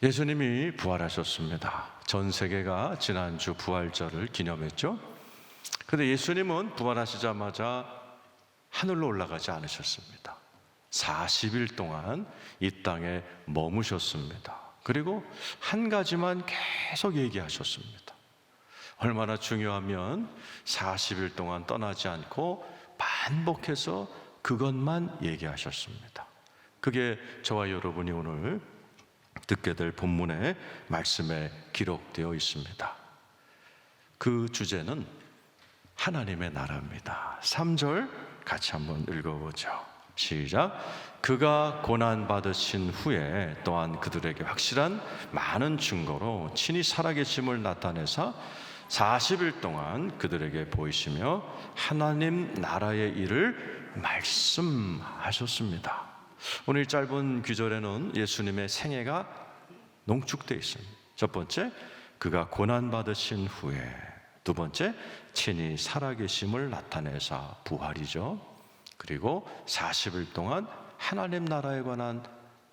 예수님이 부활하셨습니다. 전 세계가 지난주 부활절을 기념했죠. 그런데 예수님은 부활하시자마자 하늘로 올라가지 않으셨습니다. 40일 동안 이 땅에 머무셨습니다. 그리고 한 가지만 계속 얘기하셨습니다. 얼마나 중요하면 40일 동안 떠나지 않고 반복해서 그것만 얘기하셨습니다. 그게 저와 여러분이 오늘 듣게 될 본문의 말씀에 기록되어 있습니다. 그 주제는 하나님의 나라입니다. 3절 같이 한번 읽어보죠. 시작. 그가 고난받으신 후에 또한 그들에게 확실한 많은 증거로 친히 살아계심을 나타내사 40일 동안 그들에게 보이시며 하나님 나라의 일을 말씀하셨습니다. 오늘 짧은 귀절에는 예수님의 생애가 농축되어 있습니다. 첫 번째, 그가 고난받으신 후에. 두 번째, 친히 살아계심을 나타내사 부활이죠. 그리고 40일 동안 하나님 나라에 관한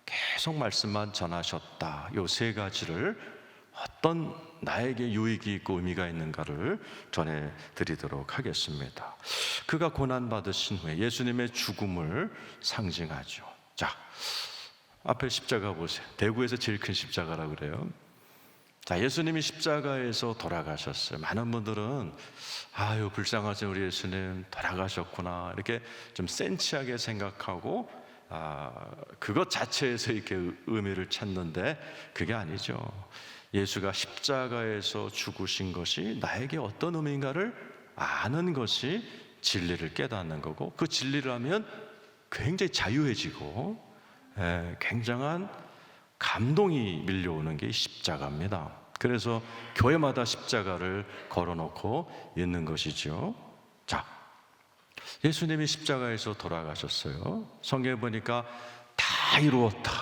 계속 말씀만 전하셨다. 이 세 가지를 어떤 나에게 유익이 있고 의미가 있는가를 전해드리도록 하겠습니다. 그가 고난받으신 후에 예수님의 죽음을 상징하죠. 자, 앞에 십자가 보세요. 대구에서 제일 큰 십자가라고 그래요. 자, 예수님이 십자가에서 돌아가셨어요. 많은 분들은 아유 불쌍하신 우리 예수님 돌아가셨구나 이렇게 좀 센치하게 생각하고 그것 자체에서 이렇게 의미를 찾는데 그게 아니죠. 예수가 십자가에서 죽으신 것이 나에게 어떤 의미인가를 아는 것이 진리를 깨닫는 거고, 그 진리를 하면 굉장히 자유해지고 굉장한 감동이 밀려오는 게 십자가입니다. 그래서 교회마다 십자가를 걸어놓고 있는 것이죠. 자, 예수님이 십자가에서 돌아가셨어요. 성경에 보니까 다 이루었다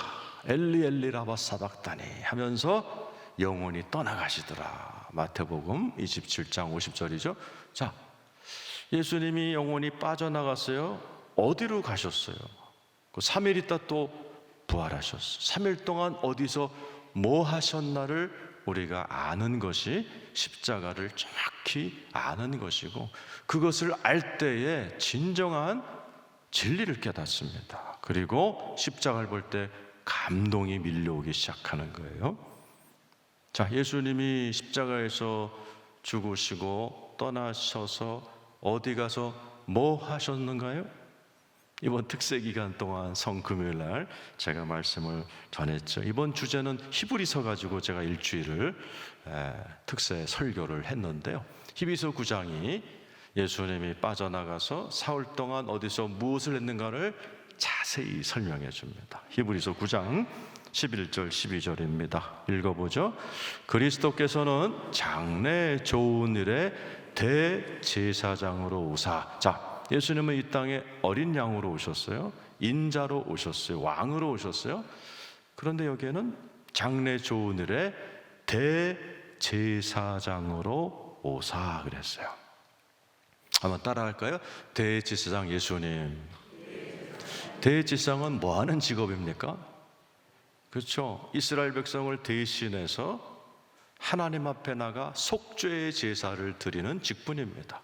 엘리 엘리 라마 사박다니 하면서 영원히 떠나가시더라. 마태복음 27장 50절이죠. 자, 예수님이 영원히 빠져나갔어요. 어디로 가셨어요? 그 3일 있다 또 부활하셨어요. 3일 동안 어디서 뭐 하셨나를 우리가 아는 것이 십자가를 정확히 아는 것이고, 그것을 알 때에 진정한 진리를 깨닫습니다. 그리고 십자가를 볼 때 감동이 밀려오기 시작하는 거예요. 자, 예수님이 십자가에서 죽으시고 떠나셔서 어디 가서 뭐 하셨는가요? 이번 특세 기간 동안 성금요일 날 제가 말씀을 전했죠. 이번 주제는 히브리서 가지고 제가 일주일을 특세 설교를 했는데요. 히브리서 9장이 예수님이 빠져나가서 사흘 동안 어디서 무엇을 했는가를 자세히 설명해 줍니다. 히브리서 9장 11절 12절입니다. 읽어보죠. 그리스도께서는 장래 좋은 일에 대제사장으로 오사. 자, 예수님은 이 땅에 어린 양으로 오셨어요. 인자로 오셨어요. 왕으로 오셨어요. 그런데 여기에는 장래 좋은 일에 대제사장으로 오사 그랬어요. 한번 따라할까요? 대제사장 예수님. 대제사장은 뭐 하는 직업입니까? 그렇죠. 이스라엘 백성을 대신해서 하나님 앞에 나가 속죄의 제사를 드리는 직분입니다.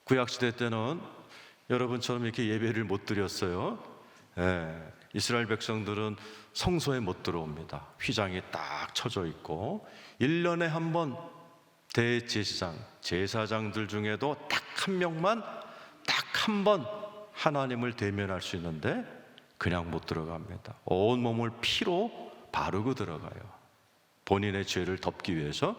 구약시대 때는 여러분처럼 이렇게 예배를 못 드렸어요. 이스라엘 백성들은 성소에 못 들어옵니다. 휘장이 딱 쳐져 있고 1년에 한 번 대제사장, 제사장들 중에도 딱 한 명만 딱 한 번 하나님을 대면할 수 있는데 그냥 못 들어갑니다. 온 몸을 피로 바르고 들어가요. 본인의 죄를 덮기 위해서.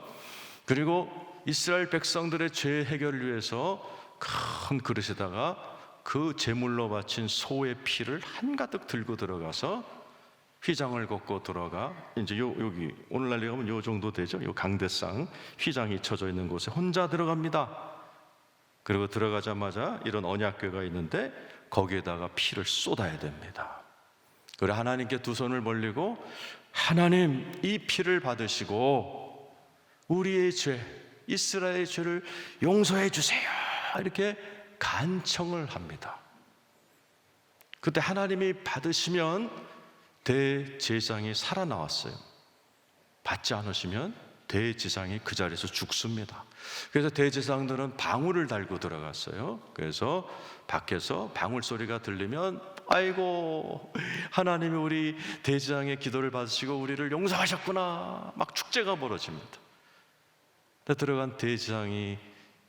그리고 이스라엘 백성들의 죄 해결을 위해서 큰 그릇에다가 그 제물로 바친 소의 피를 한가득 들고 들어가서 휘장을 걷고 들어가 이제 여기 오늘날 가면 요 정도 되죠. 요 강대상 휘장이 쳐져 있는 곳에 혼자 들어갑니다. 그리고 들어가자마자 이런 언약궤가 있는데 거기에다가 피를 쏟아야 됩니다. 그리고 하나님께 두 손을 벌리고 하나님 이 피를 받으시고 우리의 죄, 이스라엘의 죄를 용서해 주세요. 이렇게 간청을 합니다. 그때 하나님이 받으시면 대제사장이 살아나왔어요. 받지 않으시면 대제사장이 그 자리에서 죽습니다. 그래서 대제사장들은 방울을 달고 들어갔어요. 그래서 밖에서 방울 소리가 들리면 아이고, 하나님이 우리 대제사장의 기도를 받으시고 우리를 용서하셨구나, 막 축제가 벌어집니다. 근데 들어간 대제사장이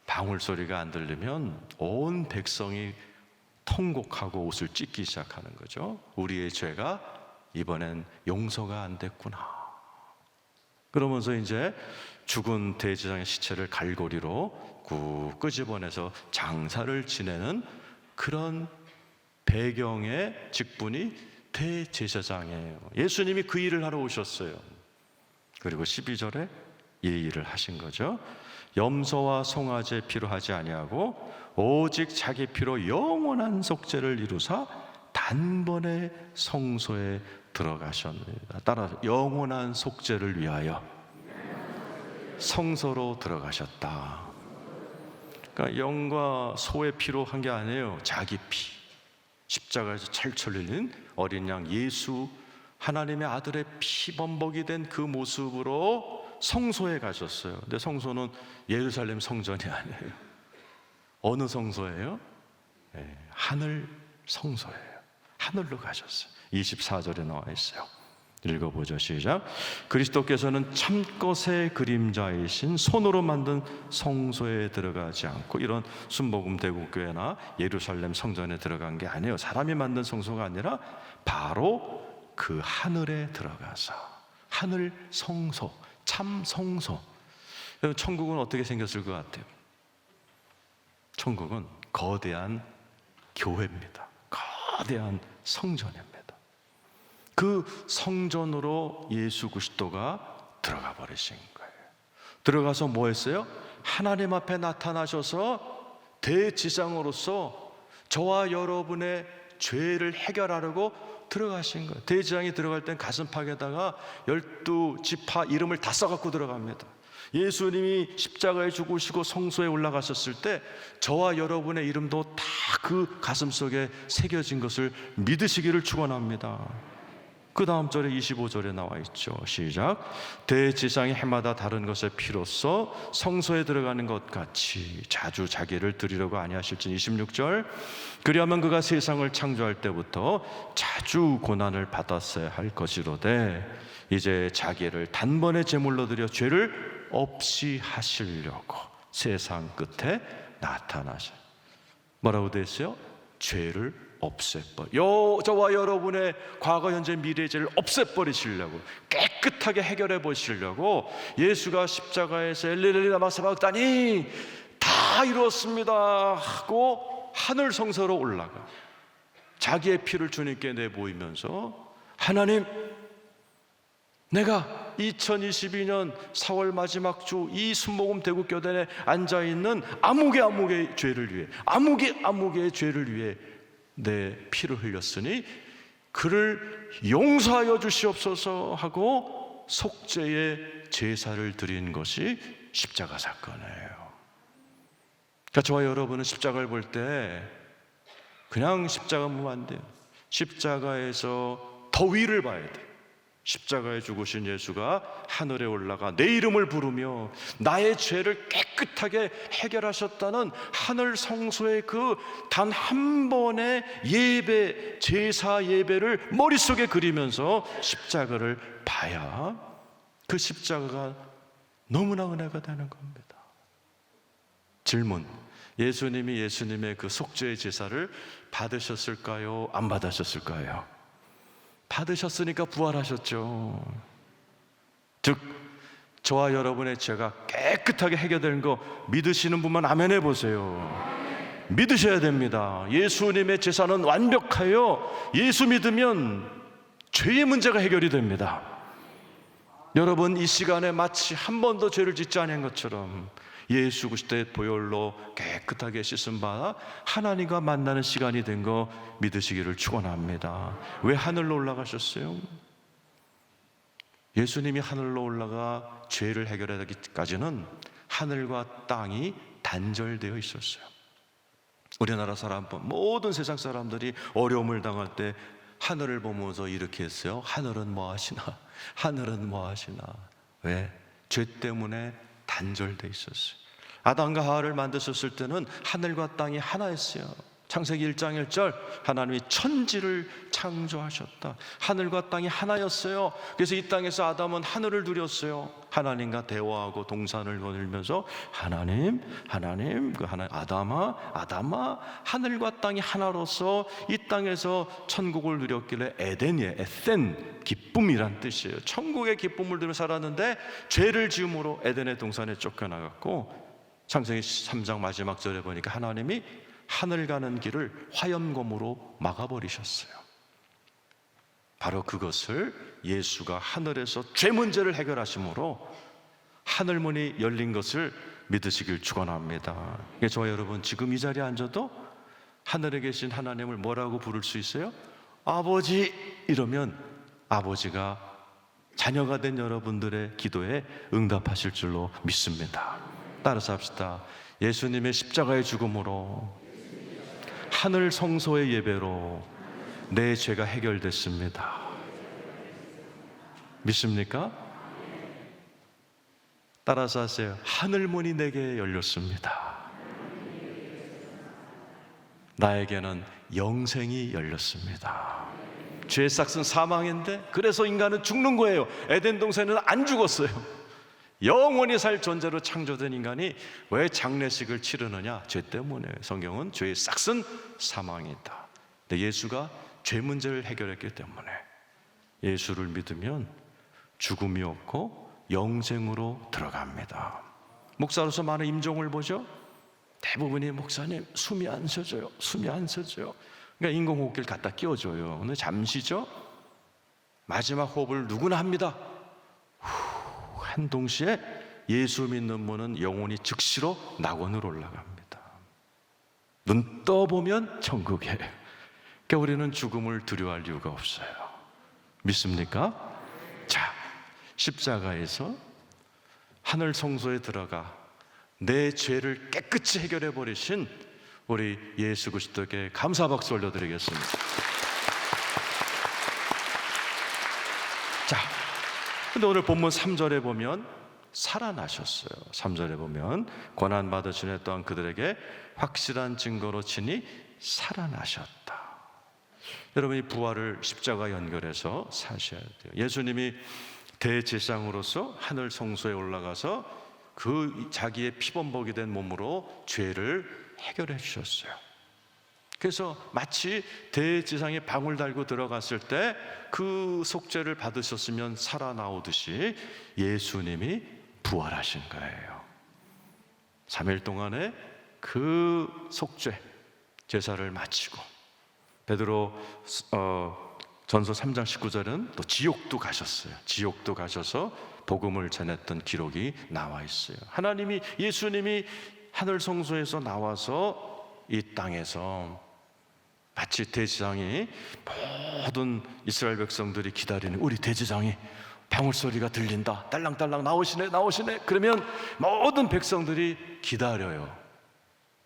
방울 소리가 안 들리면 온 백성이 통곡하고 옷을 찢기 시작하는 거죠. 우리의 죄가 이번엔 용서가 안 됐구나. 그러면서 이제 죽은 대제사장의 시체를 갈고리로 꾹 끄집어내서 장사를 지내는 그런 배경의 직분이 대제사장이에요. 예수님이 그 일을 하러 오셨어요. 그리고 12절에 이 일을 하신 거죠. 염소와 송아지의 피로 하지 아니하고 오직 자기 피로 영원한 속죄를 이루사 단번에 성소에 들어가셨습니다. 따라서 영원한 속죄를 위하여 성소로 들어가셨다. 그러니까 영과 소의 피로 한 게 아니에요. 자기 피, 십자가에서 철철 흘린 어린 양 예수, 하나님의 아들의 피범벅이 된 그 모습으로 성소에 가셨어요. 근데 성소는 예루살렘 성전이 아니에요. 어느 성소예요? 네, 하늘 성소예요. 하늘로 가셨어요. 24절에 나와 있어요. 읽어보죠. 시작. 그리스도께서는 참것의 그림자이신 손으로 만든 성소에 들어가지 않고, 이런 순복음 대국교회나 예루살렘 성전에 들어간 게 아니에요. 사람이 만든 성소가 아니라 바로 그 하늘에 들어가서 하늘 성소, 참 성소. 천국은 어떻게 생겼을 것 같아요? 천국은 거대한 교회입니다. 거대한 성전입니다. 그 성전으로 예수 그리스도가 들어가 버리신 거예요. 들어가서 뭐 했어요? 하나님 앞에 나타나셔서 대지장으로서 저와 여러분의 죄를 해결하려고 들어가신 거예요. 대지장이 들어갈 땐 가슴팍에다가 12지파 이름을 다 써갖고 들어갑니다. 예수님이 십자가에 죽으시고 성소에 올라가셨을 때 저와 여러분의 이름도 다 그 가슴속에 새겨진 것을 믿으시기를 축원합니다. 그 다음 절에 25절에 나와 있죠. 시작. 대지상이 해마다 다른 것의 피로써 성소에 들어가는 것 같이 자주 자기를 드리려고 아니하실진. 26절. 그리하면 그가 세상을 창조할 때부터 자주 고난을 받았어야 할 것이로되 이제 자기를 단번에 제물로 드려 죄를 없이 하시려고 세상 끝에 나타나셔. 뭐라고 되어 있어요? 죄를 없애버려. 저와 여러분의 과거, 현재, 미래의 죄를 없애버리시려고, 깨끗하게 해결해 보시려고 예수가 십자가에서 엘리엘리 라마 사박다니 다 이루었습니다 하고 하늘 성소로 올라가 자기의 피를 주님께 내보이면서, 하나님, 내가 2022년 4월 마지막 주 이 순복음 대국교단에 앉아있는 아무개의 죄를 위해, 아무개의 죄를 위해 내 피를 흘렸으니 그를 용서하여 주시옵소서 하고 속죄의 제사를 드린 것이 십자가 사건이에요. 그러니까 저와 여러분은 십자가를 볼 때 그냥 십자가 보면 안 돼요. 십자가에서 더 위를 봐야 돼요. 십자가에 죽으신 예수가 하늘에 올라가 내 이름을 부르며 나의 죄를 깨끗하게 해결하셨다는 하늘 성소의 그 단 한 번의 예배, 제사 예배를 머릿속에 그리면서 십자가를 봐야 그 십자가가 너무나 은혜가 되는 겁니다. 질문: 예수님이 예수님의 그 속죄의 제사를 받으셨을까요? 안 받으셨을까요? 받으셨으니까 부활하셨죠. 즉 저와 여러분의 죄가 깨끗하게 해결되는 거 믿으시는 분만 아멘 해보세요. 믿으셔야 됩니다. 예수님의 제사는 완벽하여 예수 믿으면 죄의 문제가 해결이 됩니다. 여러분, 이 시간에 마치 한 번도 죄를 짓지 않은 것처럼 예수 그리스도의 보혈로 깨끗하게 씻은 바 하나님과 만나는 시간이 된 거 믿으시기를 축원합니다. 왜 하늘로 올라가셨어요? 예수님이 하늘로 올라가 죄를 해결하기까지는 하늘과 땅이 단절되어 있었어요. 우리나라 사람, 모든 세상 사람들이 어려움을 당할 때 하늘을 보면서 이렇게 했어요. 하늘은 뭐 하시나? 하늘은 뭐 하시나? 왜? 죄 때문에 단절돼 있었어요. 아담과 하와를 만드셨을 때는 하늘과 땅이 하나였어요. 창세기 1장 1절 하나님이 천지를 창조하셨다. 하늘과 땅이 하나였어요. 그래서 이 땅에서 아담은 하늘을 누렸어요. 하나님과 대화하고 동산을 거닐면서 하나님 아담아 하늘과 땅이 하나로서 이 땅에서 천국을 누렸길래 에센 기쁨이란 뜻이에요. 천국의 기쁨을 누려 살았는데 죄를 지음으로 에덴의 동산에 쫓겨나갔고, 창세기 3장 마지막 절에 보니까 하나님이 하늘 가는 길을 화염검으로 막아버리셨어요. 바로 그것을 예수가 하늘에서 죄 문제를 해결하심으로 하늘문이 열린 것을 믿으시길 축원합니다. 저와 여러분 지금 이 자리에 앉아도 하늘에 계신 하나님을 뭐라고 부를 수 있어요? 아버지 이러면 아버지가 자녀가 된 여러분들의 기도에 응답하실 줄로 믿습니다. 따라서 합시다. 예수님의 십자가의 죽음으로 하늘 성소의 예배로 내 죄가 해결됐습니다. 믿습니까? 따라서 하세요. 하늘문이 내게 열렸습니다. 나에게는 영생이 열렸습니다. 죄의 삭은 사망인데 그래서 인간은 죽는 거예요. 에덴 동산에는 안 죽었어요. 영원히 살 존재로 창조된 인간이 왜 장례식을 치르느냐? 죄 때문에. 성경은 죄의 삭은 사망이다. 근데 예수가 죄 문제를 해결했기 때문에 예수를 믿으면 죽음이 없고 영생으로 들어갑니다. 목사로서 많은 임종을 보죠. 대부분이 목사님 숨이 안 쉬어져요. 그러니까 인공호흡기를 갖다 끼워줘요. 오늘 잠시죠. 마지막 호흡을 누구나 합니다. 한 동시에 예수 믿는 분은 영혼이 즉시로 낙원으로 올라갑니다. 눈 떠보면 천국이에요. 그러니까 우리는 죽음을 두려워할 이유가 없어요. 믿습니까? 자, 십자가에서 하늘 성소에 들어가 내 죄를 깨끗이 해결해 버리신 우리 예수 그리스도께 감사 박수 올려드리겠습니다. 자, 근데 오늘 본문 3절에 보면 살아나셨어요. 3절에 보면 고난받으신 또한 그들에게 확실한 증거로 치니 살아나셨다. 여러분, 이 부활을 십자가 연결해서 사셔야 돼요. 예수님이 대제사장으로서 하늘 성소에 올라가서 그 자기의 피범벅이 된 몸으로 죄를 해결해 주셨어요. 그래서 마치 대제사장이 방울 달고 들어갔을 때 그 속죄를 받으셨으면 살아나오듯이 예수님이 부활하신 거예요. 3일 동안에 그 속죄 제사를 마치고 베드로 전서 3장 19절은 또 지옥도 가셨어요. 지옥도 가셔서 복음을 전했던 기록이 나와 있어요. 예수님이 하늘 성소에서 나와서 이 땅에서 마치 대제사장이 모든 이스라엘 백성들이 기다리는 우리 대제사장이 방울 소리가 들린다. 딸랑딸랑 나오시네. 그러면 모든 백성들이 기다려요.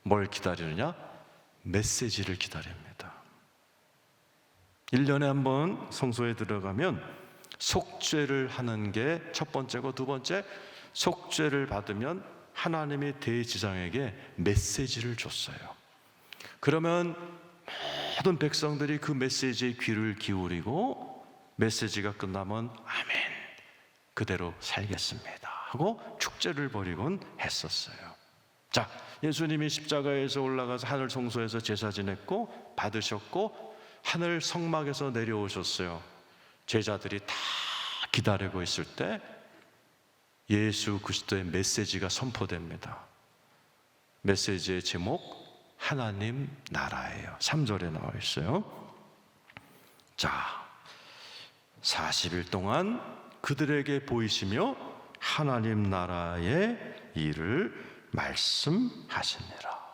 뭘 기다리느냐? 메시지를 기다립니다. 1년에 한 번 성소에 들어가면 속죄를 하는 게 첫 번째고, 두 번째, 속죄를 받으면 하나님이 대제사장에게 메시지를 줬어요. 그러면 모든 백성들이 그 메시지에 귀를 기울이고 메시지가 끝나면 아멘, 그대로 살겠습니다 하고 축제를 벌이곤 했었어요. 자, 예수님이 십자가에서 올라가서 하늘 성소에서 제사 지냈고 받으셨고 하늘 성막에서 내려오셨어요. 제자들이 다 기다리고 있을 때 예수 그리스도의 메시지가 선포됩니다. 메시지의 제목 하나님 나라예요. 3절에 나와 있어요. 자, 40일 동안 그들에게 보이시며 하나님 나라의 일을 말씀하시니라.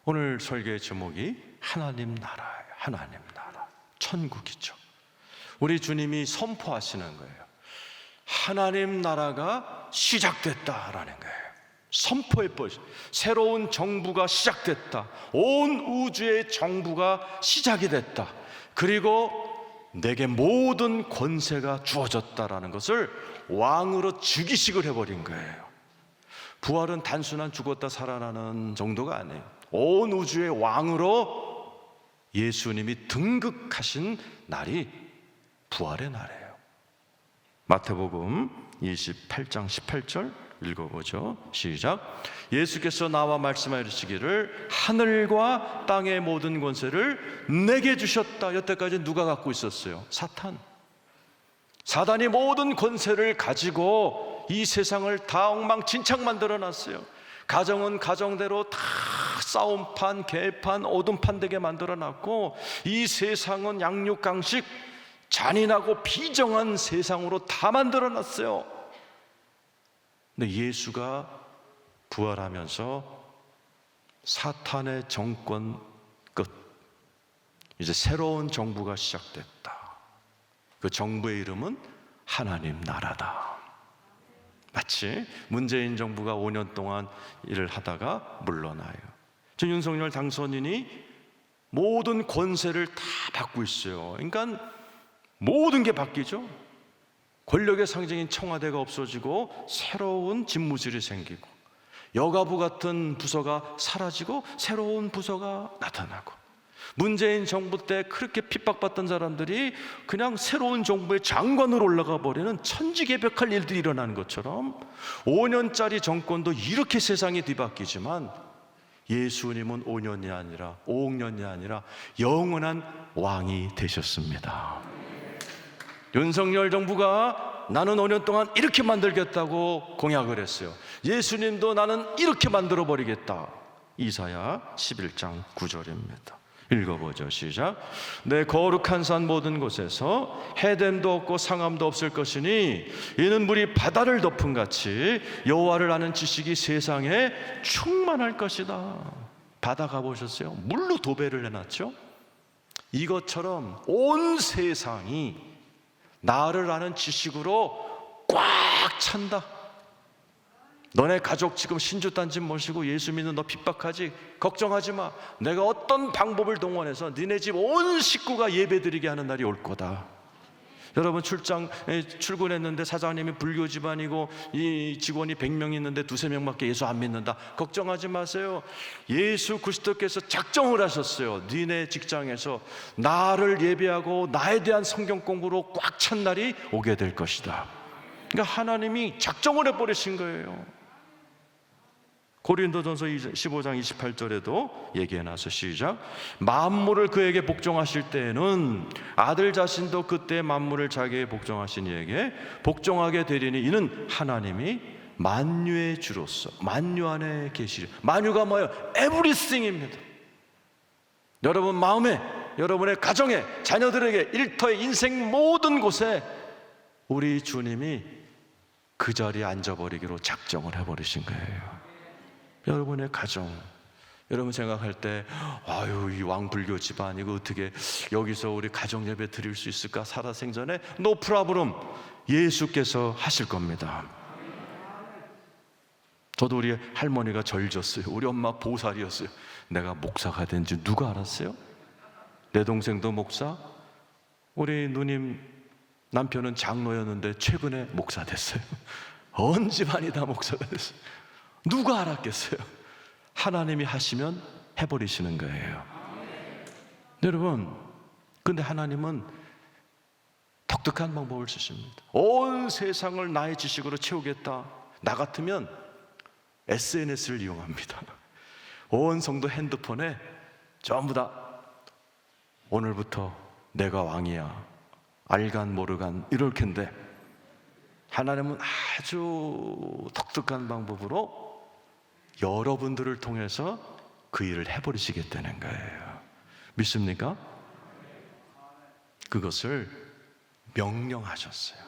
오늘 설교의 제목이 하나님 나라예요. 하나님 나라, 천국이죠. 우리 주님이 선포하시는 거예요. 하나님 나라가 시작됐다라는 거예요. 선포해버리죠. 새로운 정부가 시작됐다. 온 우주의 정부가 시작이 됐다. 그리고 내게 모든 권세가 주어졌다라는 것을 왕으로 즉위식을 해버린 거예요. 부활은 단순한 죽었다 살아나는 정도가 아니에요. 온 우주의 왕으로 예수님이 등극하신 날이 부활의 날이에요. 마태복음 28장 18절 읽어보죠. 시작. 예수께서 나와 말씀하여 이르시기를 하늘과 땅의 모든 권세를 내게 주셨다. 여태까지 누가 갖고 있었어요? 사탄. 사단이 모든 권세를 가지고 이 세상을 다 엉망진창 만들어 놨어요. 가정은 가정대로 다 싸움판, 개판, 오둠판 되게 만들어 놨고, 이 세상은 양육강식, 잔인하고 비정한 세상으로 다 만들어 놨어요. 근데 예수가 부활하면서 사탄의 정권 끝, 이제 새로운 정부가 시작됐다. 그 정부의 이름은 하나님 나라다. 마치 문재인 정부가 5년 동안 일을 하다가 물러나요. 저 윤석열 당선인이 모든 권세를 다 받고 있어요. 그러니까 모든 게 바뀌죠. 권력의 상징인 청와대가 없어지고 새로운 집무실이 생기고, 여가부 같은 부서가 사라지고 새로운 부서가 나타나고, 문재인 정부 때 그렇게 핍박받던 사람들이 그냥 새로운 정부의 장관으로 올라가 버리는 천지개벽할 일들이 일어나는 것처럼 5년짜리 정권도 이렇게 세상이 뒤바뀌지만 예수님은 5년이 아니라 5억 년이 아니라 영원한 왕이 되셨습니다. 윤석열 정부가 나는 5년 동안 이렇게 만들겠다고 공약을 했어요. 예수님도 나는 이렇게 만들어버리겠다. 이사야 11장 9절입니다. 읽어보죠. 시작. 내 거룩한 산 모든 곳에서 해됨도 없고 상함도 없을 것이니 이는 물이 바다를 덮은 같이 여호와를 아는 지식이 세상에 충만할 것이다. 바다 가보셨어요? 물로 도배를 해놨죠. 이것처럼 온 세상이 나를 아는 지식으로 꽉 찬다. 너네 가족 지금 신주단지 모시고 예수 믿는 너 핍박하지? 걱정하지 마. 내가 어떤 방법을 동원해서 니네 집 온 식구가 예배드리게 하는 날이 올 거다. 여러분 출근했는데 사장님이 불교 집안이고 이 직원이 100명 있는데 2-3명밖에 예수 안 믿는다. 걱정하지 마세요. 예수 그리스도께서 작정을 하셨어요. 니네 직장에서 나를 예배하고 나에 대한 성경 공부로 꽉 찬 날이 오게 될 것이다. 그러니까 하나님이 작정을 해버리신 거예요. 고린도전서 15장 28절에도 얘기해놔서 시작. 만물을 그에게 복종하실 때에는 아들 자신도 그때 만물을 자기에게 복종하신 이에게 복종하게 되리니 이는 하나님이 만유의 주로서 만유 안에 계시리. 만유가 뭐예요? 에브리띵입니다. 여러분 마음에, 여러분의 가정에, 자녀들에게, 일터의 인생 모든 곳에 우리 주님이 그 자리에 앉아버리기로 작정을 해버리신 거예요. 여러분의 가정, 여러분 생각할 때 아유 이 왕불교 집안 이거 어떻게 여기서 우리 가정 예배 드릴 수 있을까? 살아생전에 노 프라브럼 예수께서 하실 겁니다. 저도 우리 할머니가 절졌어요. 우리 엄마 보살이었어요. 내가 목사가 된 줄 누가 알았어요? 내 동생도 목사, 우리 누님 남편은 장로였는데 최근에 목사 됐어요. 온 집안이 다 목사가 됐어요. 누가 알았겠어요? 하나님이 하시면 해버리시는 거예요. 여러분, 근데 하나님은 독특한 방법을 쓰십니다. 온 세상을 나의 지식으로 채우겠다. 나 같으면 SNS를 이용합니다. 온 성도 핸드폰에 전부 다 오늘부터 내가 왕이야, 알간 모르간 이럴 텐데, 하나님은 아주 독특한 방법으로 여러분들을 통해서 그 일을 해버리시겠다는 거예요. 믿습니까? 그것을 명령하셨어요.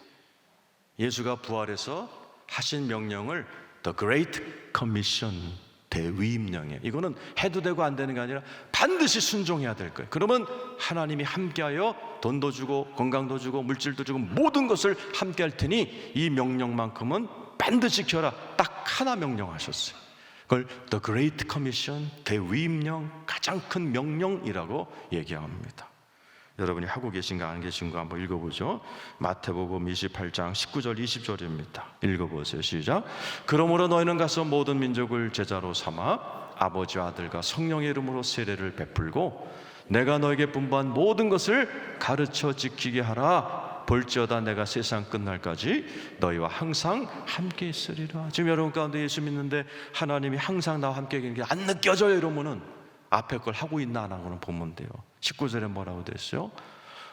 예수가 부활해서 하신 명령을 The Great Commission, 대위임령이에요. 이거는 해도 되고 안 되는 게 아니라 반드시 순종해야 될 거예요. 그러면 하나님이 함께하여 돈도 주고 건강도 주고 물질도 주고 모든 것을 함께할 테니 이 명령만큼은 반드시 지켜라. 딱 하나 명령하셨어요. 그걸 The Great Commission, 대위임령, 가장 큰 명령이라고 얘기합니다. 여러분이 하고 계신가 안 계신가 한번 읽어보죠. 마태복음 28장 19절 20절입니다. 읽어보세요. 시작. 그러므로 너희는 가서 모든 민족을 제자로 삼아 아버지와 아들과 성령의 이름으로 세례를 베풀고 내가 너에게 분부한 모든 것을 가르쳐 지키게 하라. 볼지어다 내가 세상 끝날까지 너희와 항상 함께 있으리라. 지금 여러분 가운데 예수 믿는데 하나님이 항상 나와 함께 계신 게 안 느껴져요 이러면은 앞에 걸 하고 있나 안 하고는 보면 돼요. 19절에 뭐라고 됐어요?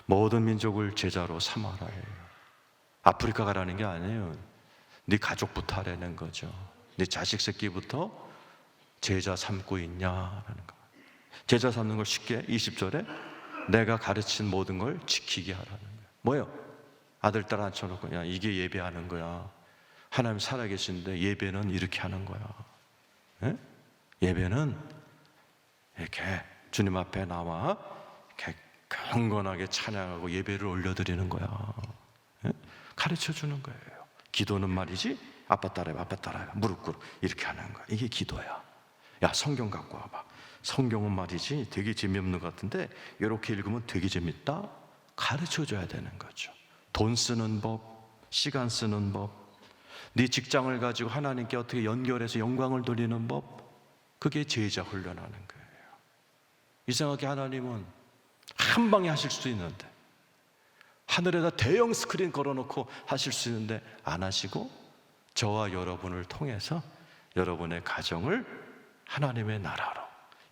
모든 민족을 제자로 삼아라 해요. 아프리카 가라는 게 아니에요. 네 가족부터 하라는 거죠. 네 자식 새끼부터 제자 삼고 있냐라는 거. 제자 삼는 걸 쉽게 20절에 내가 가르친 모든 걸 지키게 하라는 거예요. 뭐예요? 아들 딸 앉혀놓고 야 이게 예배하는 거야. 하나님 살아계신데 예배는 이렇게 하는 거야. 예? 예배는 이렇게 주님 앞에 나와 이렇게 경건하게 찬양하고 예배를 올려드리는 거야. 예? 가르쳐 주는 거예요. 기도는 말이지 아빠 따라해 아빠 따라해 무릎 꿇고 이렇게 하는 거야. 이게 기도야. 야 성경 갖고 와봐. 성경은 말이지 되게 재미없는 것 같은데 이렇게 읽으면 되게 재밌다. 가르쳐 줘야 되는 거죠. 돈 쓰는 법, 시간 쓰는 법, 네 직장을 가지고 하나님께 어떻게 연결해서 영광을 돌리는 법, 그게 제자 훈련하는 거예요. 이상하게 하나님은 한 방에 하실 수도 있는데 하늘에다 대형 스크린 걸어놓고 하실 수 있는데 안 하시고 저와 여러분을 통해서 여러분의 가정을 하나님의 나라로,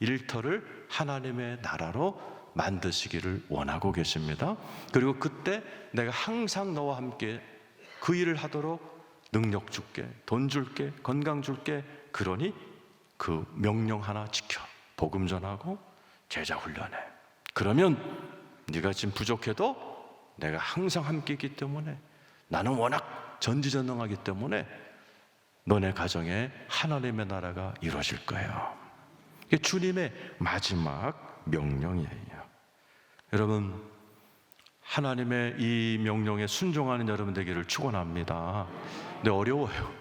일터를 하나님의 나라로 만드시기를 원하고 계십니다. 그리고 그때 내가 항상 너와 함께 그 일을 하도록 능력 줄게, 돈 줄게, 건강 줄게. 그러니 그 명령 하나 지켜. 복음 전하고 제자 훈련해. 그러면 네가 지금 부족해도 내가 항상 함께 있기 때문에 나는 워낙 전지전능하기 때문에 너네 가정에 하나님의 나라가 이루어질 거예요. 이게 주님의 마지막 명령이에요. 여러분, 하나님의 이 명령에 순종하는 여러분 되기를 축원합니다. 근데 어려워요.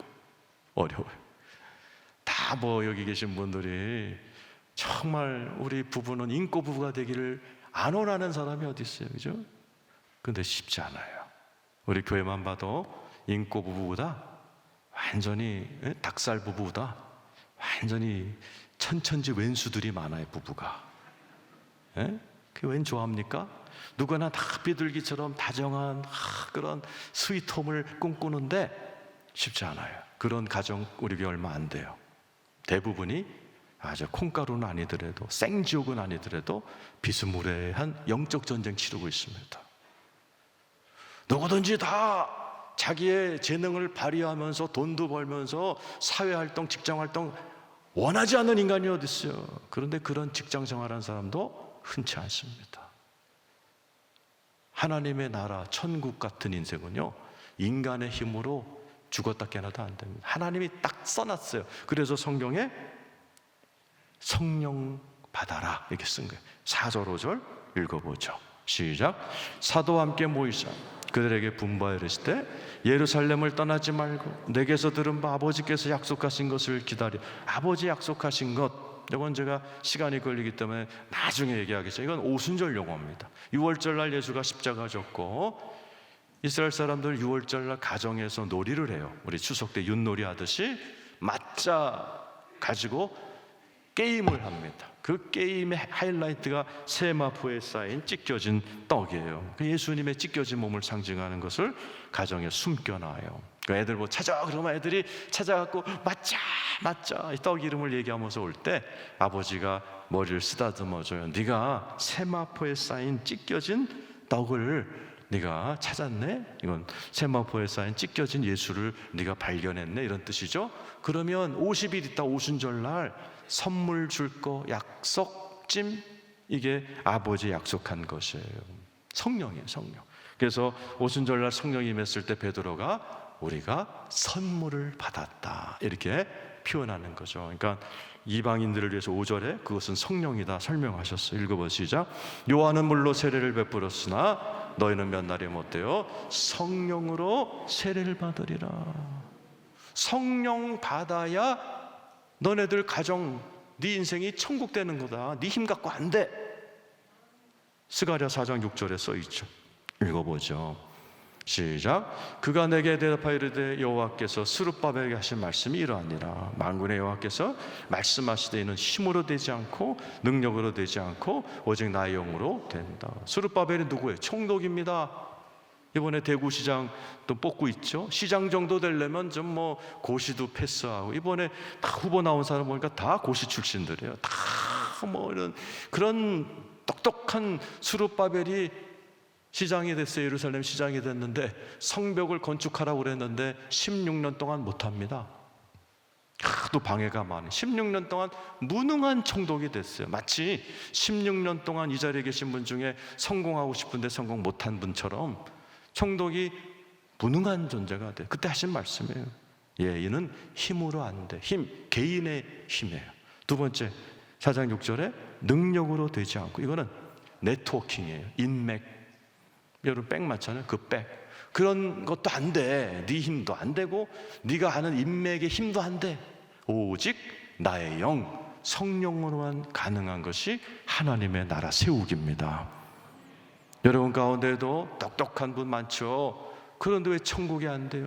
다 뭐 여기 계신 분들이 정말 우리 부부는 인고 부부가 되기를 안 원하는 사람이 어디 있어요, 그죠? 근데 쉽지 않아요. 우리 교회만 봐도 인고 부부보다 완전히 닭살 부부보다 완전히 천천지 왼수들이 많아요, 부부가. 그게 웬 좋아합니까? 누구나 다 비둘기처럼 다정한 그런 스위트홈을 꿈꾸는데 쉽지 않아요. 그런 가정 우리 교회 얼마 안 돼요. 대부분이 아주 콩가루는 아니더라도 생지옥은 아니더라도 비스무리한 영적 전쟁 치르고 있습니다. 누구든지 다 자기의 재능을 발휘하면서 돈도 벌면서 사회활동, 직장활동 원하지 않는 인간이 어디 있어요. 그런데 그런 직장 생활하는 사람도 흔치 않습니다. 하나님의 나라, 천국 같은 인생은요, 인간의 힘으로 죽었다 깨어나도 안 됩니다. 하나님이 딱 써놨어요. 그래서 성경에 성령 받아라 이렇게 쓴 거예요. 4절 5절 읽어보죠. 시작. 사도와 함께 모이사 그들에게 분부하여 이르시되 예루살렘을 떠나지 말고 내게서 들은 바 아버지께서 약속하신 것을 기다려. 아버지 약속하신 것, 이건 제가 시간이 걸리기 때문에 나중에 얘기하겠죠. 이건 오순절 용어입니다. 6월절날 예수가 십자가 졌고 이스라엘 사람들 6월절날 가정에서 놀이를 해요. 우리 추석 때 윷놀이 하듯이 맞자 가지고 게임을 합니다. 그 게임의 하이라이트가 세마포에 쌓인 찢겨진 떡이에요. 예수님의 찢겨진 몸을 상징하는 것을 가정에 숨겨놔요. 그 애들 뭐 찾아 그러면 애들이 찾아갖고 맞자 이 떡 이름을 얘기하면서 올 때 아버지가 머리를 쓰다듬어줘요. 네가 세마포에 쌓인 찢겨진 떡을 네가 찾았네? 이건 세마포에 쌓인 찢겨진 예수를 네가 발견했네? 이런 뜻이죠. 그러면 50일 있다 오순절날 선물 줄 거 약속찜, 이게 아버지 약속한 것이에요. 성령이에요, 성령. 그래서 오순절날 성령이 임했을 때 베드로가 우리가 선물을 받았다 이렇게 표현하는 거죠. 그러니까 이방인들을 위해서 5절에 그것은 성령이다 설명하셨어요. 읽어보시죠. 시작. 요한은 물로 세례를 베풀었으나 너희는 몇 날이 못되어 성령으로 세례를 받으리라. 성령 받아야 너네들 가정, 네 인생이 천국 되는 거다. 네 힘 갖고 안 돼. 스가랴 4장 6절에 써 있죠. 읽어보죠. 시작. 그가 내게 대답하여 이르되 여호와께서 스룹바벨에게 하신 말씀이 이러하니라. 만군의 여호와께서 말씀하시되 이는 힘으로 되지 않고 능력으로 되지 않고 오직 나의 영으로 된다. 스룹바벨이 누구예요? 총독입니다. 이번에 대구시장 또 뽑고 있죠. 시장 정도 되려면 좀 뭐 고시도 패스하고, 이번에 다 후보 나온 사람 보니까 다 고시 출신들이에요. 다 뭐 이런 그런 똑똑한 스룹바벨이 시장이 됐어요. 예루살렘 시장이 됐는데 성벽을 건축하라고 그랬는데 16년 동안 못합니다. 하도 방해가 많은 16년 동안 무능한 총독이 됐어요. 마치 16년 동안 이 자리에 계신 분 중에 성공하고 싶은데 성공 못한 분처럼 총독이 무능한 존재가 돼요. 그때 하신 말씀이에요. 예, 이는 힘으로 안 돼. 힘, 개인의 힘이에요. 두 번째, 4장 6절에 능력으로 되지 않고, 이거는 네트워킹이에요. 인맥. 여러분 백 맞잖아요. 그 백. 그런 것도 안 돼. 네 힘도 안 되고 네가 아는 인맥의 힘도 안 돼. 오직 나의 영, 성령으로만 가능한 것이 하나님의 나라 세우기입니다. 여러분 가운데도 똑똑한 분 많죠. 그런데 왜 천국이 안 돼요?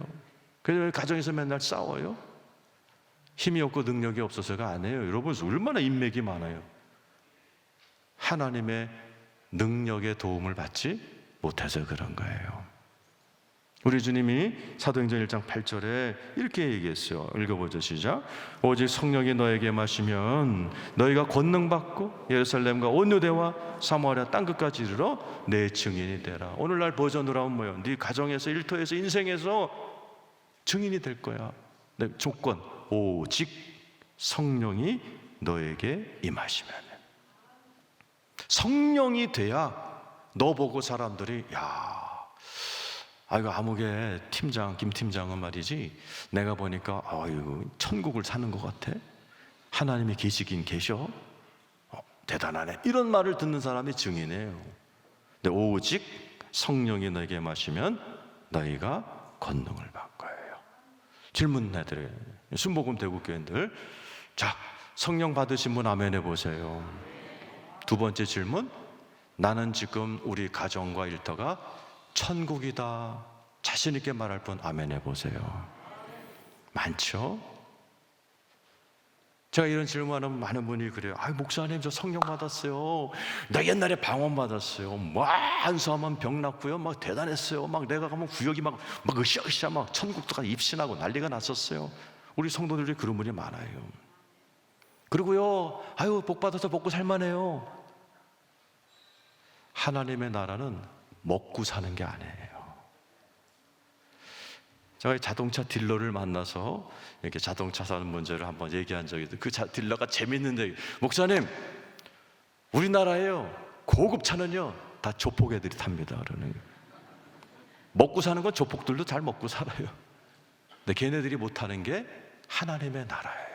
그래서 가정에서 맨날 싸워요? 힘이 없고 능력이 없어서가 아니에요. 여러분 얼마나 인맥이 많아요. 하나님의 능력의 도움을 받지 못해서 그런 거예요. 우리 주님이 사도행전 1장 8절에 이렇게 얘기했어요. 읽어보죠. 시작. 오직 성령이 너에게 마시면 너희가 권능 받고 예루살렘과 온 유대와 사마리아 땅끝까지 이르러 내 증인이 되라. 오늘날 버전으로 하면 뭐예요? 네 가정에서, 일터에서, 인생에서 증인이 될 거야. 네, 조건, 오직 성령이 너에게 임하시면. 성령이 돼야 너 보고 사람들이 야, 아이고 아무개 팀장, 김 팀장은 말이지 내가 보니까 아이고 천국을 사는 것 같아. 하나님이 계시긴 계셔. 대단하네. 이런 말을 듣는 사람이 증인이에요. 근데 오직 성령이 너에게 마시면 너희가 권능을 받을 거예요. 질문 해드려요. 순복음 대구교인들, 자, 성령 받으신 분 아멘 해보세요. 두 번째 질문, 나는 지금 우리 가정과 일터가 천국이다. 자신 있게 말할 분 아멘 해보세요. 많죠? 제가 이런 질문하면 많은 분이 그래요. 아, 목사님 저 성령 받았어요. 나 옛날에 방언 받았어요. 막 한수하면 병 났고요. 막 대단했어요. 막 내가 가면 구역이 막 으쌰으쌰 막 천국도 가 입신하고 난리가 났었어요. 우리 성도들이 그런 분이 많아요. 그리고요, 아유 복 받아서 먹고 살만해요. 하나님의 나라는 먹고 사는 게 아니에요. 제가 자동차 딜러를 만나서 이렇게 자동차 사는 문제를 한번 얘기한 적이 있어요. 그 딜러가 재밌는데, 목사님 우리나라에요 고급 차는요 다 조폭 애들이 탑니다. 그러는 먹고 사는 건 조폭들도 잘 먹고 살아요. 근데 걔네들이 못하는 게 하나님의 나라예요.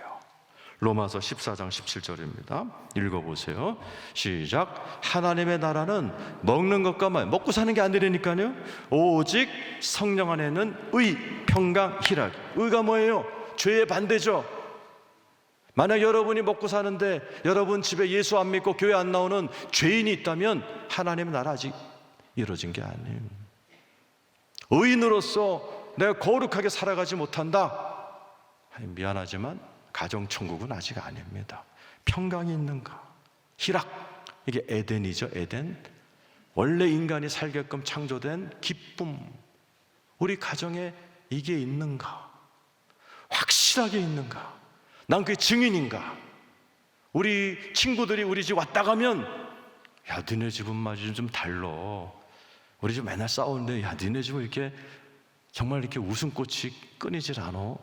로마서 14장 17절입니다. 읽어보세요. 시작. 하나님의 나라는 먹는 것과 먹고 사는 게 아니라니까요. 오직 성령 안에는 의, 평강, 희락. 의가 뭐예요? 죄의 반대죠. 만약 여러분이 먹고 사는데 여러분 집에 예수 안 믿고 교회 안 나오는 죄인이 있다면 하나님의 나라 아직 이루어진 게 아니에요. 의인으로서 내가 거룩하게 살아가지 못한다. 미안하지만 가정천국은 아직 아닙니다. 평강이 있는가? 희락, 이게 에덴이죠. 에덴. 원래 인간이 살게끔 창조된 기쁨, 우리 가정에 이게 있는가? 확실하게 있는가? 난 그게 증인인가? 우리 친구들이 우리 집 왔다 가면 야 니네 집은 말이지 좀 달라. 우리 집 맨날 싸우는데 야 니네 집은 이렇게 정말 이렇게 웃음꽃이 끊이질 않아.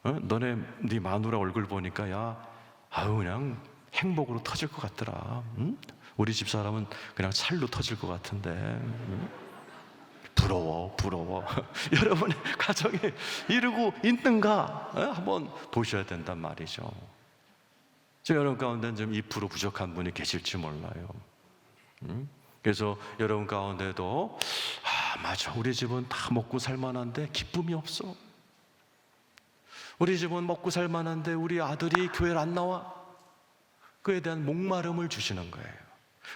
너네 네 마누라 얼굴 보니까 야 아유 그냥 행복으로 터질 것 같더라. 응? 우리 집 사람은 그냥 살로 터질 것 같은데. 응? 부러워. 여러분의 가정에 이루고 있는가 한번 보셔야 된단 말이죠. 저 여러분 가운데는 좀 2% 부족한 분이 계실지 몰라요. 그래서 여러분 가운데도 맞아 우리 집은 다 먹고 살만한데 기쁨이 없어. 우리 집은 먹고 살만한데 우리 아들이 교회를 안 나와. 그에 대한 목마름을 주시는 거예요.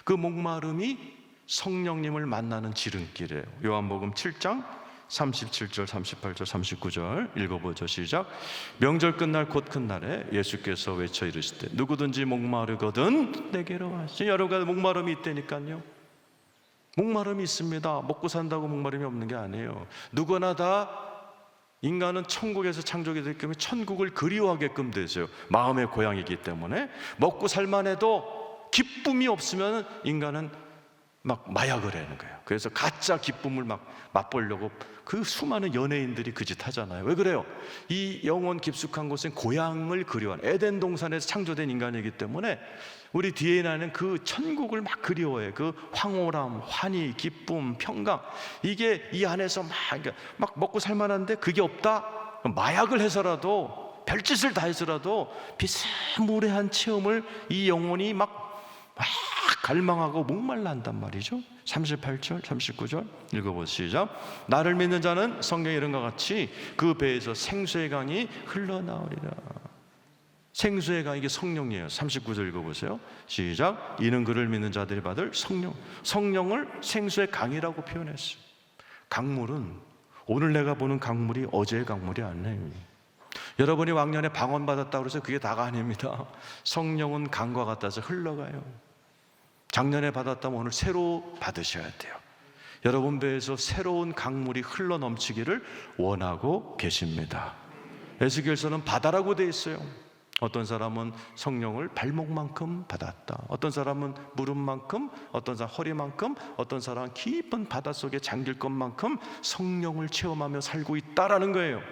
그 목마름이 성령님을 만나는 지름길이에요. 요한복음 7장 37절, 38절, 39절 읽어보죠. 시작. 명절 끝날 곧 큰 날에 예수께서 외쳐 이르시되 누구든지 목마르거든 내게로 와시. 여러분가 목마름이 있다니까요. 목마름이 있습니다. 먹고 산다고 목마름이 없는 게 아니에요. 누구나 다 인간은 천국에서 창조가 되기 때문에 천국을 그리워하게끔 되죠. 마음의 고향이기 때문에 먹고 살만해도 기쁨이 없으면 인간은 막 마약을 하는 거예요. 그래서 가짜 기쁨을 막 맛보려고 그 수많은 연예인들이 그 짓 하잖아요. 왜 그래요? 이 영혼 깊숙한 곳은 고향을 그리워하는, 에덴 동산에서 창조된 인간이기 때문에 우리 DNA는 그 천국을 막 그리워해요. 그 황홀함, 환희, 기쁨, 평강, 이게 이 안에서 막 먹고 살만한데 그게 없다? 마약을 해서라도, 별짓을 다 해서라도 비스무리한 체험을 이 영혼이 막 갈망하고 목말라 한단 말이죠. 38절, 39절 읽어보시죠. 나를 믿는 자는 성경에 이런 것 같이 그 배에서 생수의 강이 흘러나오리라. 생수의 강, 이게 성령이에요. 39절 읽어보세요. 시작. 이는 그를 믿는 자들이 받을 성령. 성령을 생수의 강이라고 표현했어요. 강물은 오늘 내가 보는 강물이 어제의 강물이 아니에요. 여러분이 왕년에 방언 받았다고 해서 그게 다가 아닙니다. 성령은 강과 같아서 흘러가요. 작년에 받았다면 오늘 새로 받으셔야 돼요. 여러분 배에서 새로운 강물이 흘러 넘치기를 원하고 계십니다. 에스겔서는 바다라고 돼 있어요. 어떤 사람은 성령을 발목만큼 받았다, 어떤 사람은 무릎만큼, 어떤 사람 허리만큼, 어떤 사람은 깊은 바닷속에 잠길 것만큼 성령을 체험하며 살고 있다라는 거예요.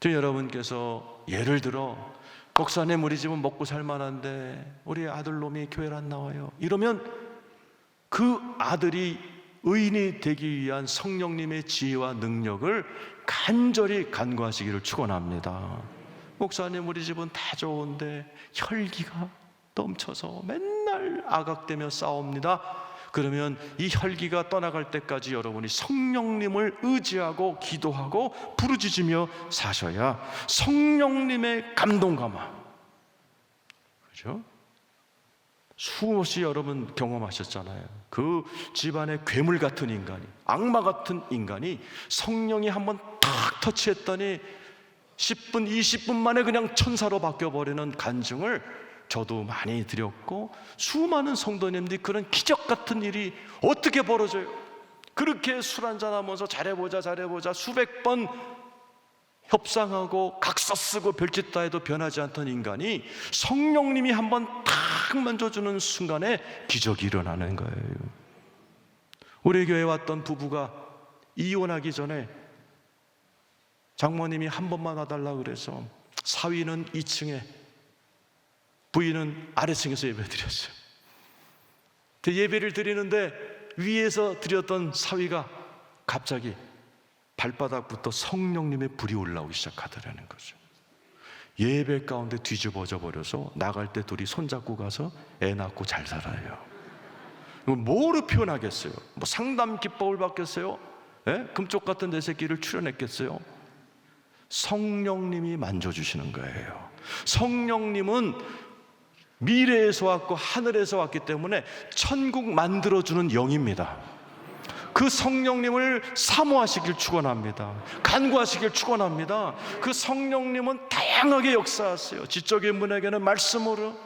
여러분께서 예를 들어 목사님 우리 집은 먹고 살만한데 우리 아들놈이 교회를 안 나와요, 이러면 그 아들이 의인이 되기 위한 성령님의 지혜와 능력을 간절히 간구하시기를 축원합니다. 목사님 우리 집은 다 좋은데 혈기가 넘쳐서 맨날 아각대며 싸웁니다. 그러면 이 혈기가 떠나갈 때까지 여러분이 성령님을 의지하고 기도하고 부르짖으며 사셔야 성령님의 감동감화, 그렇죠? 수없이 여러분 경험하셨잖아요. 그 집안의 괴물 같은 인간이, 악마 같은 인간이 성령이 한번 탁 터치했더니 10분, 20분 만에 그냥 천사로 바뀌어버리는 간증을 저도 많이 드렸고, 수많은 성도님들이 그런 기적 같은 일이 어떻게 벌어져요? 그렇게 술 한잔하면서 잘해보자 수백 번 협상하고 각서 쓰고 별짓 다 해도 변하지 않던 인간이 성령님이 한번 탁 만져주는 순간에 기적이 일어나는 거예요. 우리 교회에 왔던 부부가 이혼하기 전에 장모님이 한 번만 와달라고 그래서 사위는 2층에 부인은 아래층에서 예배 드렸어요. 예배를 드리는데 위에서 드렸던 사위가 갑자기 발바닥부터 성령님의 불이 올라오기 시작하더라는 거죠. 예배 가운데 뒤집어져 버려서 나갈 때 둘이 손잡고 가서 애 낳고 잘 살아요. 뭐로 표현하겠어요? 뭐 상담 기법을 받겠어요? 예? 금쪽 같은 내 새끼를 출연했겠어요? 성령님이 만져주시는 거예요. 성령님은 미래에서 왔고 하늘에서 왔기 때문에 천국 만들어주는 영입니다. 그 성령님을 사모하시길 축원합니다. 간구하시길 축원합니다. 그 성령님은 다양하게 역사하세요. 지적인 분에게는 말씀으로,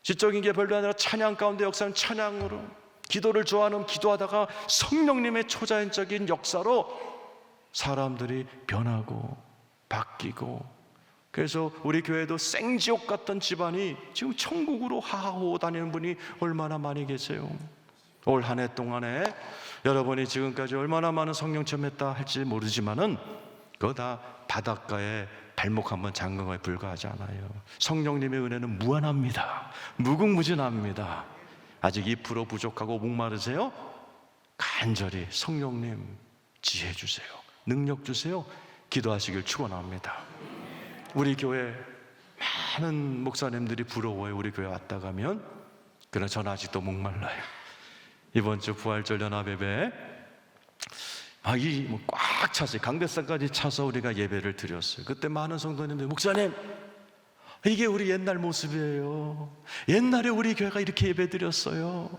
지적인 게 별로 아니라 찬양 가운데 역사는 찬양으로, 기도를 좋아하는 기도하다가 성령님의 초자연적인 역사로 사람들이 변하고 바뀌고, 그래서 우리 교회도 생지옥 같던 집안이 지금 천국으로 하하호 다니는 분이 얼마나 많이 계세요. 올 한 해 동안에 여러분이 지금까지 얼마나 많은 성령 체험했다 할지 모르지만은 그거 다 바닷가에 발목 한번 잠근 거에 불과하지 않아요. 성령님의 은혜는 무한합니다. 무궁무진합니다. 아직 2% 부족하고 목마르세요? 간절히 성령님 지혜 주세요, 능력 주세요, 기도하시길 축원합니다. 우리 교회 많은 목사님들이 부러워요. 우리 교회 왔다 가면. 그러나 저는 아직도 목말라요. 이번 주 부활절 연합예배 꽉 찼어요. 강대상까지 차서 우리가 예배를 드렸어요. 그때 많은 성도님들이 목사님 이게 우리 옛날 모습이에요. 옛날에 우리 교회가 이렇게 예배드렸어요.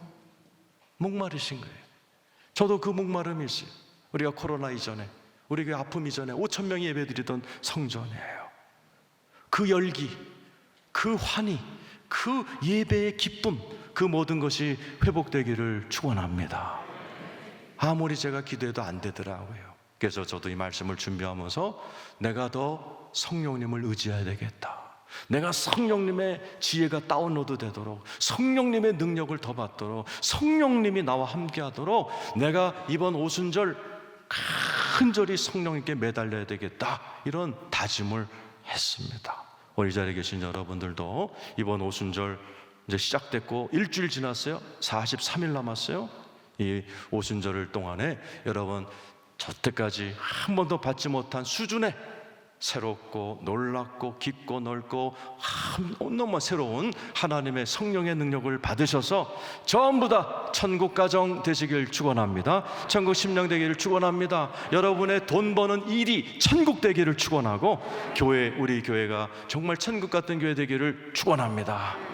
목마르신 거예요. 저도 그 목마름이 있어요. 우리가 코로나 이전에, 우리 교회 아픔 이전에 5천 명이 예배드리던 성전이에요. 그 열기, 그 환희, 그 예배의 기쁨, 그 모든 것이 회복되기를 축원합니다. 아무리 제가 기도해도 안 되더라고요. 그래서 저도 이 말씀을 준비하면서 내가 더 성령님을 의지해야 되겠다. 내가 성령님의 지혜가 다운로드 되도록, 성령님의 능력을 더 받도록, 성령님이 나와 함께 하도록 내가 이번 오순절 간절히 성령님께 매달려야 되겠다, 이런 다짐을 했습니다. 우리 자리에 계신 여러분들도 이번 오순절 이제 시작됐고 일주일 지났어요. 43일 남았어요. 이 오순절 동안에 여러분 저때까지 한 번도 받지 못한 수준의 새롭고 놀랍고 깊고 넓고 너무 새로운 하나님의 성령의 능력을 받으셔서 전부 다 천국 가정 되시길 축원합니다. 천국 심령 되기를 축원합니다. 여러분의 돈 버는 일이 천국 되기를 축원하고, 우리 교회가 정말 천국 같은 교회 되기를 축원합니다.